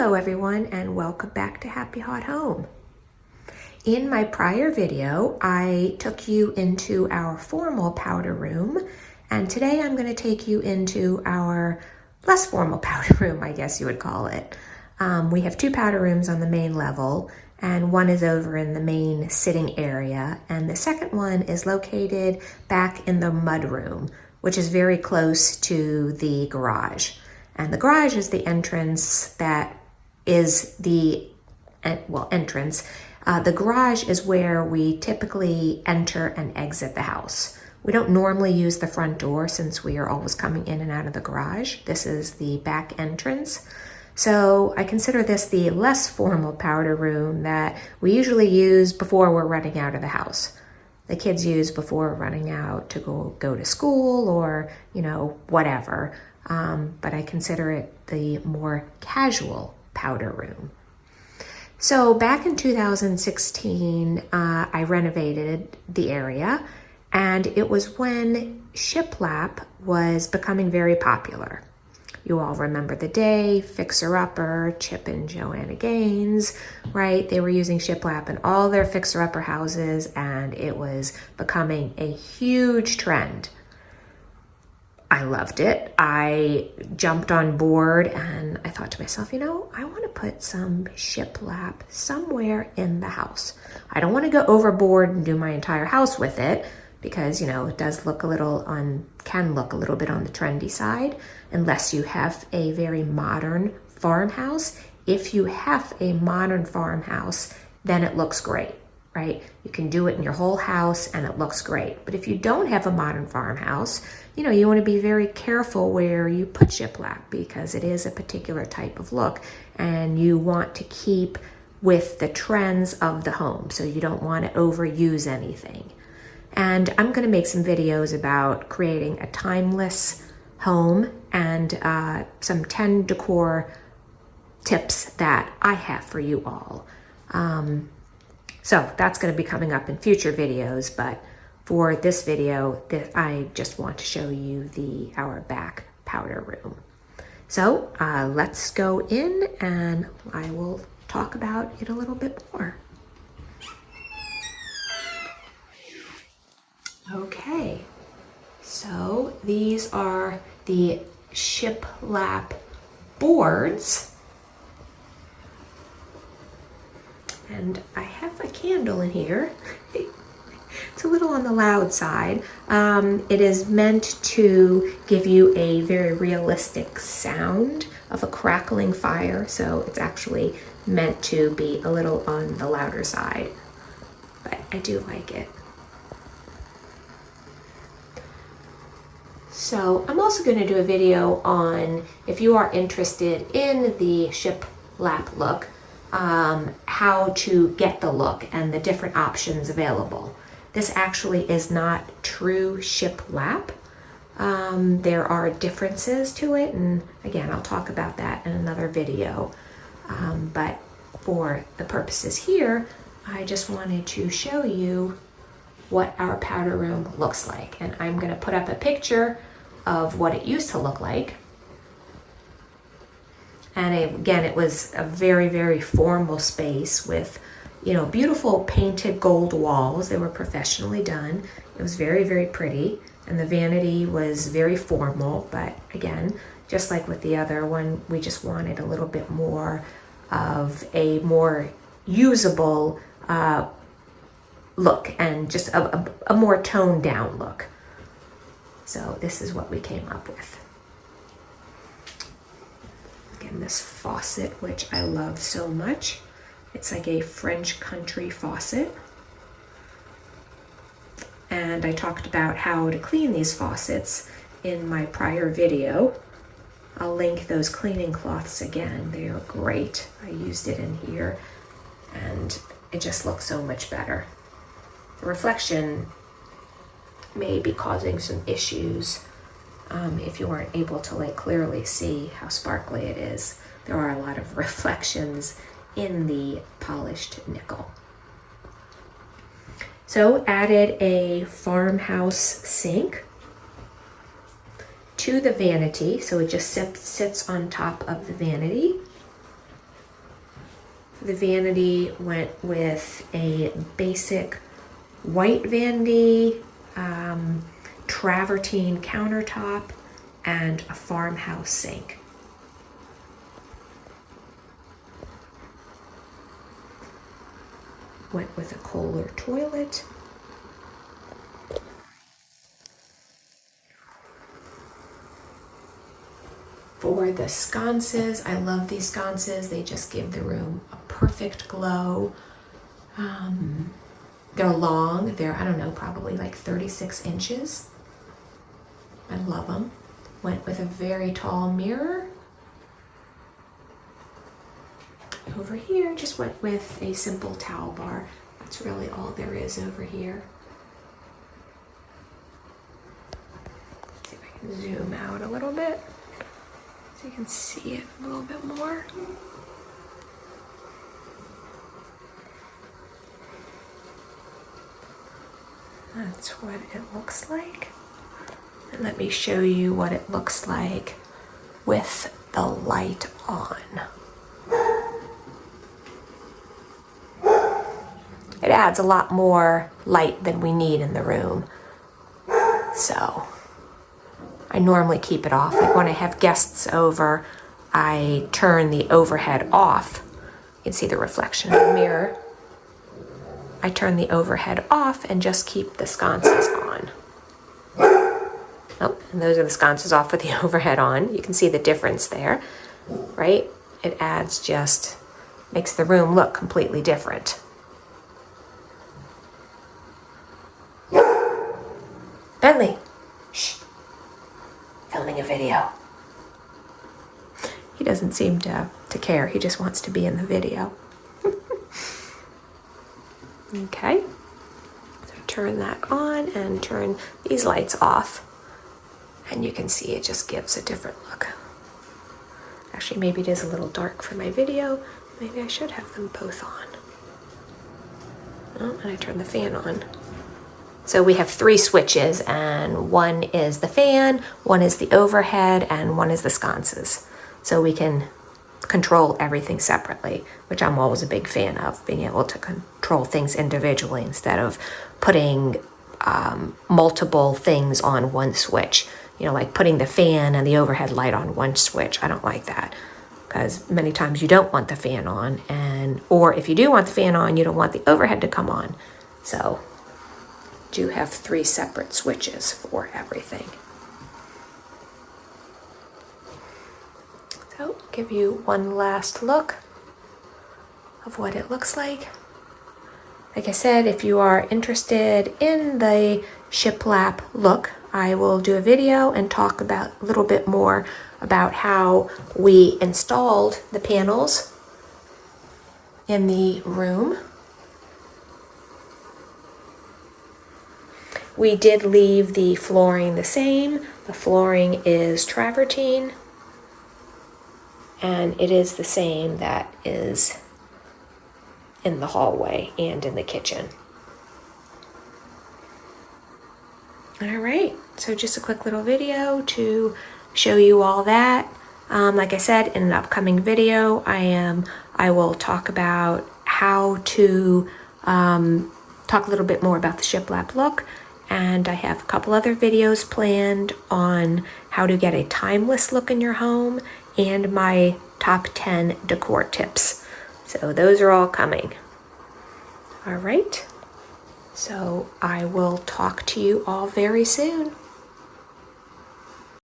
Hello everyone and welcome back to Happy Hot Home. In my prior video, I took you into our formal powder room, and today I'm going to take you into our less formal powder room, I guess you would call it. We have two powder rooms on the main level, and one is over in the main sitting area, and the second one is located back in the mud room, which is very close to the garage. And the garage is the entrance that is the entrance. The garage is where we typically enter and exit the house. We don't normally use the front door since we are always coming in and out of the garage. This is the back entrance. So I consider this the less formal powder room that we usually use before we're running out of the house. The kids use before running out to go to school or, whatever. But I consider it the more casual powder room. So back in 2016, I renovated the area, and it was when shiplap was becoming very popular. You all remember the day, Fixer Upper, Chip and Joanna Gaines, right? They were using shiplap in all their Fixer Upper houses, and it was becoming a huge trend. I loved it. I jumped on board and I thought to myself, I want to put some shiplap somewhere in the house. I don't want to go overboard and do my entire house with it because, it does look can look a little bit on the trendy side unless you have a very modern farmhouse. If you have a modern farmhouse, then it looks great, right? You can do it in your whole house and it looks great. But if you don't have a modern farmhouse, you want to be very careful where you put shiplap because it is a particular type of look and you want to keep with the trends of the home. So you don't want to overuse anything. And I'm going to make some videos about creating a timeless home and some 10 decor tips that I have for you all. So that's going to be coming up in future videos, but for this video, I just want to show you our back powder room. So let's go in and I will talk about it a little bit more. Okay, so these are the shiplap boards. And I have a candle in here. It's a little on the loud side. It is meant to give you a very realistic sound of a crackling fire, so it's actually meant to be a little on the louder side, but I do like it. So I'm also going to do a video on, if you are interested in the shiplap look, how to get the look and the different options available. This actually is not true shiplap. There are differences to it, and again, I'll talk about that in another video. But for the purposes here, I just wanted to show you what our powder room looks like. And I'm going to put up a picture of what it used to look like. And again, it was a very, very formal space with, beautiful painted gold walls. They were professionally done. It was very, very pretty. And the vanity was very formal. But again, just like with the other one, we just wanted a little bit more of a more usable look and just a more toned down look. So this is what we came up with. Again, this faucet, which I love so much. It's like a French country faucet. And I talked about how to clean these faucets in my prior video. I'll link those cleaning cloths again. They are great. I used it in here and it just looks so much better. The reflection may be causing some issues if you weren't able to clearly see how sparkly it is. There are a lot of reflections in the polished nickel. So added a farmhouse sink to the vanity, so it just sits on top of the vanity. the vanity went with a basic white vanity, travertine countertop, and a farmhouse sink. Went with a Kohler toilet. For the sconces, I love these sconces. They just give the room a perfect glow. They're long. They're, I don't know, probably like 36 inches. I love them. Went with a very tall mirror. Over here, just went with a simple towel bar. That's really all there is over here. Let's see if I can zoom out a little bit so you can see it a little bit more. That's what it looks like. And let me show you what it looks like with the light on. It adds a lot more light than we need in the room. So I normally keep it off. Like when I have guests over, I turn the overhead off. You can see the reflection in the mirror. I turn the overhead off and just keep the sconces on. Oh, and those are the sconces off with the overhead on. You can see the difference there, right? It adds just, makes the room look completely different. Bentley, shh, filming a video. He doesn't seem to care. He just wants to be in the video. Okay, so turn that on and turn these lights off. And you can see it just gives a different look. Actually, maybe it is a little dark for my video. Maybe I should have them both on. Oh, and I turn the fan on. So we have 3 switches, and one is the fan, one is the overhead, and one is the sconces. So we can control everything separately, which I'm always a big fan of, being able to control things individually instead of putting multiple things on one switch. You know, like putting the fan and the overhead light on one switch. I don't like that, because many times you don't want the fan on, or if you do want the fan on, you don't want the overhead to come on. So do have 3 separate switches for everything. So give you one last look of what it looks like. Like I said, if you are interested in the shiplap look, I will do a video and talk about a little bit more about how we installed the panels in the room. We did leave the flooring the same. The flooring is travertine, and it is the same that is in the hallway and in the kitchen. All right, so just a quick little video to show you all that. Like I said, in an upcoming video, I will talk about how to talk a little bit more about the shiplap look. And I have a couple other videos planned on how to get a timeless look in your home and my top 10 decor tips. So those are all coming. All right. So I will talk to you all very soon.